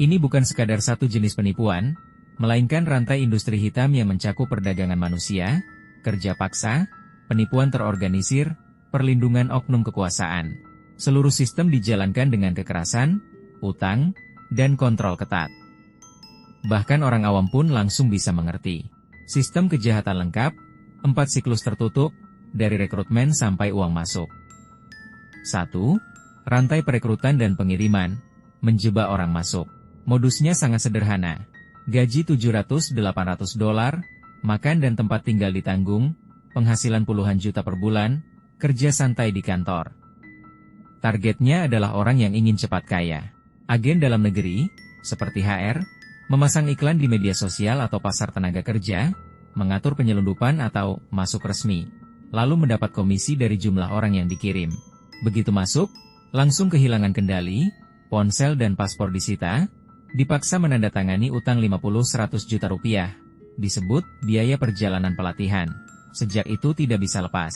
Ini bukan sekadar satu jenis penipuan, melainkan rantai industri hitam yang mencakup perdagangan manusia, kerja paksa, penipuan terorganisir, perlindungan oknum kekuasaan. Seluruh sistem dijalankan dengan kekerasan, utang, dan kontrol ketat. Bahkan orang awam pun langsung bisa mengerti. Sistem kejahatan lengkap, 4 siklus tertutup, dari rekrutmen sampai uang masuk. 1. Rantai perekrutan dan pengiriman, menjebak orang masuk. Modusnya sangat sederhana. Gaji $700-800, makan dan tempat tinggal ditanggung, penghasilan puluhan juta per bulan, kerja santai di kantor. Targetnya adalah orang yang ingin cepat kaya. Agen dalam negeri, seperti HR, memasang iklan di media sosial atau pasar tenaga kerja, mengatur penyelundupan atau masuk resmi, lalu mendapat komisi dari jumlah orang yang dikirim. Begitu masuk, langsung kehilangan kendali, ponsel dan paspor disita, dipaksa menandatangani utang 50-100 juta rupiah, disebut biaya perjalanan pelatihan. Sejak itu tidak bisa lepas.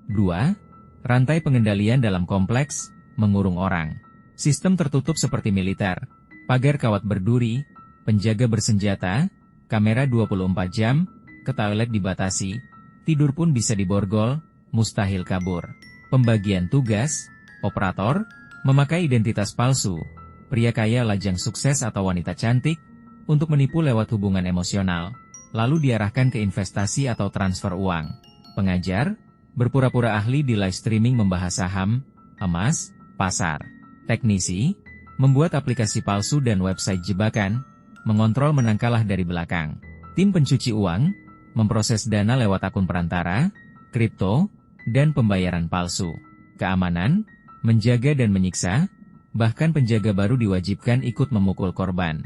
2. Rantai pengendalian dalam kompleks, mengurung orang. Sistem tertutup seperti militer, pagar kawat berduri, penjaga bersenjata, kamera 24 jam, ke toilet dibatasi, tidur pun bisa diborgol, mustahil kabur. Pembagian tugas, operator, memakai identitas palsu, pria kaya lajang sukses atau wanita cantik, untuk menipu lewat hubungan emosional, lalu diarahkan ke investasi atau transfer uang. Pengajar, berpura-pura ahli di live streaming membahas saham, emas, pasar. Teknisi, membuat aplikasi palsu dan website jebakan, mengontrol menang kalah dari belakang. Tim pencuci uang, memproses dana lewat akun perantara, kripto, dan pembayaran palsu. Keamanan, menjaga dan menyiksa, bahkan penjaga baru diwajibkan ikut memukul korban.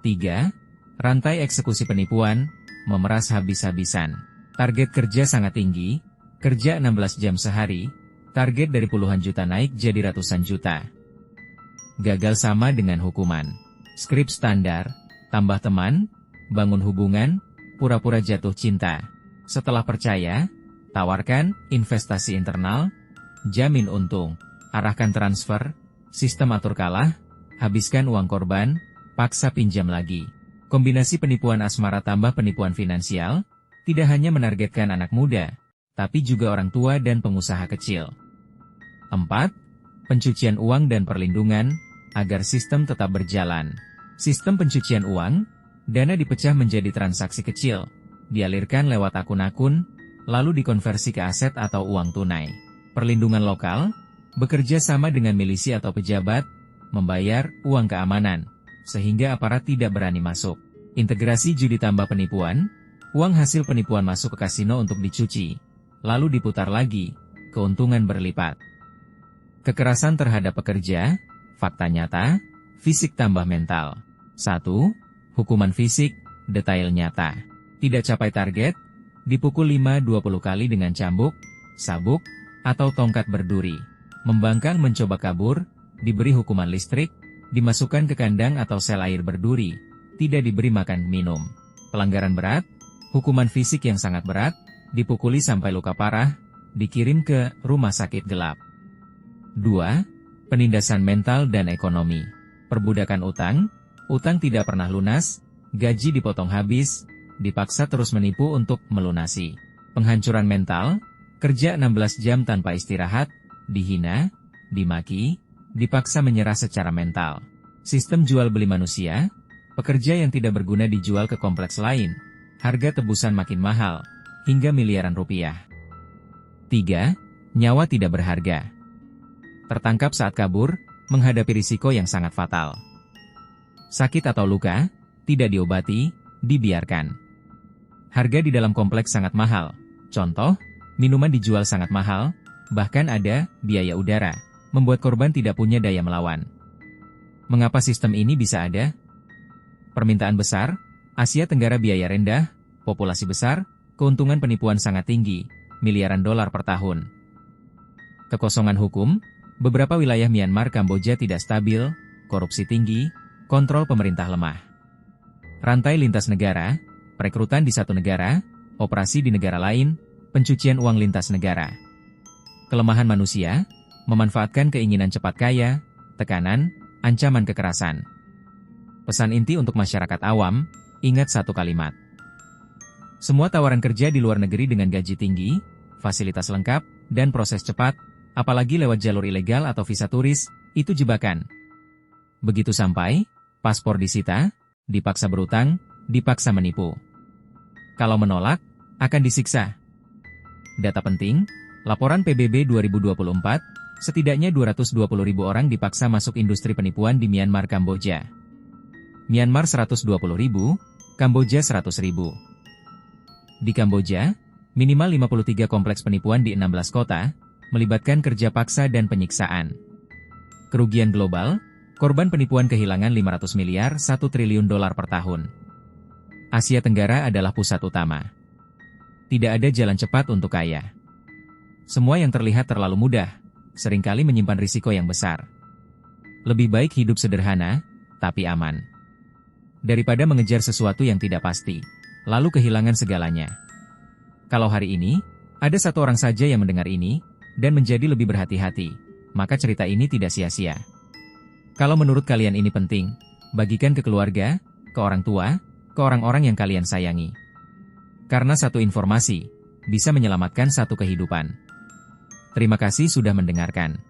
3. Rantai eksekusi penipuan, memeras habis-habisan. Target kerja sangat tinggi, kerja 16 jam sehari, target dari puluhan juta naik jadi ratusan juta. Gagal sama dengan hukuman. Skrip standar, tambah teman, bangun hubungan, pura-pura jatuh cinta. Setelah percaya, tawarkan investasi internal, jamin untung, arahkan transfer, sistem atur kalah, habiskan uang korban, paksa pinjam lagi. Kombinasi penipuan asmara tambah penipuan finansial, tidak hanya menargetkan anak muda, tapi juga orang tua dan pengusaha kecil. 4. Pencucian uang dan perlindungan, agar sistem tetap berjalan. Sistem pencucian uang, dana dipecah menjadi transaksi kecil, dialirkan lewat akun-akun, lalu dikonversi ke aset atau uang tunai. Perlindungan lokal, bekerja sama dengan milisi atau pejabat, membayar uang keamanan, sehingga aparat tidak berani masuk. Integrasi judi tambah penipuan, uang hasil penipuan masuk ke kasino untuk dicuci, lalu diputar lagi, keuntungan berlipat. Kekerasan terhadap pekerja, fakta nyata, fisik tambah mental. 1. Hukuman fisik, detail nyata. Tidak capai target, dipukul 5-20 kali dengan cambuk, sabuk, atau tongkat berduri. Membangkang mencoba kabur, diberi hukuman listrik, dimasukkan ke kandang atau sel air berduri, tidak diberi makan minum. Pelanggaran berat, hukuman fisik yang sangat berat, dipukuli sampai luka parah, dikirim ke rumah sakit gelap. 2. Penindasan mental dan ekonomi. Perbudakan utang, utang tidak pernah lunas, gaji dipotong habis, dipaksa terus menipu untuk melunasi. Penghancuran mental, kerja 16 jam tanpa istirahat, dihina, dimaki, dipaksa menyerah secara mental. Sistem jual beli manusia, pekerja yang tidak berguna dijual ke kompleks lain, harga tebusan makin mahal, hingga miliaran rupiah. 3. Nyawa tidak berharga. Tertangkap saat kabur, menghadapi risiko yang sangat fatal. Sakit atau luka, tidak diobati, dibiarkan. Harga di dalam kompleks sangat mahal. Contoh, minuman dijual sangat mahal, bahkan ada biaya udara, membuat korban tidak punya daya melawan. Mengapa sistem ini bisa ada? Permintaan besar, Asia Tenggara biaya rendah, populasi besar, keuntungan penipuan sangat tinggi, miliaran dolar per tahun. Kekosongan hukum, beberapa wilayah Myanmar Kamboja tidak stabil, korupsi tinggi, kontrol pemerintah lemah. Rantai lintas negara, perekrutan di satu negara, operasi di negara lain, pencucian uang lintas negara. Kelemahan manusia, memanfaatkan keinginan cepat kaya, tekanan, ancaman kekerasan. Pesan inti untuk masyarakat awam, ingat satu kalimat. Semua tawaran kerja di luar negeri dengan gaji tinggi, fasilitas lengkap, dan proses cepat, apalagi lewat jalur ilegal atau visa turis, itu jebakan. Begitu sampai, paspor disita, dipaksa berutang, dipaksa menipu. Kalau menolak, akan disiksa. Data penting, laporan PBB 2024, setidaknya 220.000 orang dipaksa masuk industri penipuan di Myanmar, Kamboja. Myanmar 120.000, Kamboja 100.000. Di Kamboja, minimal 53 kompleks penipuan di 16 kota, melibatkan kerja paksa dan penyiksaan. Kerugian global, korban penipuan kehilangan 500 miliar 1 triliun dolar per tahun. Asia Tenggara adalah pusat utama. Tidak ada jalan cepat untuk kaya. Semua yang terlihat terlalu mudah, seringkali menyimpan risiko yang besar. Lebih baik hidup sederhana, tapi aman. Daripada mengejar sesuatu yang tidak pasti, lalu kehilangan segalanya. Kalau hari ini, ada satu orang saja yang mendengar ini, dan menjadi lebih berhati-hati, maka cerita ini tidak sia-sia. Kalau menurut kalian ini penting, bagikan ke keluarga, ke orang tua, ke orang-orang yang kalian sayangi. Karena satu informasi, bisa menyelamatkan satu kehidupan. Terima kasih sudah mendengarkan.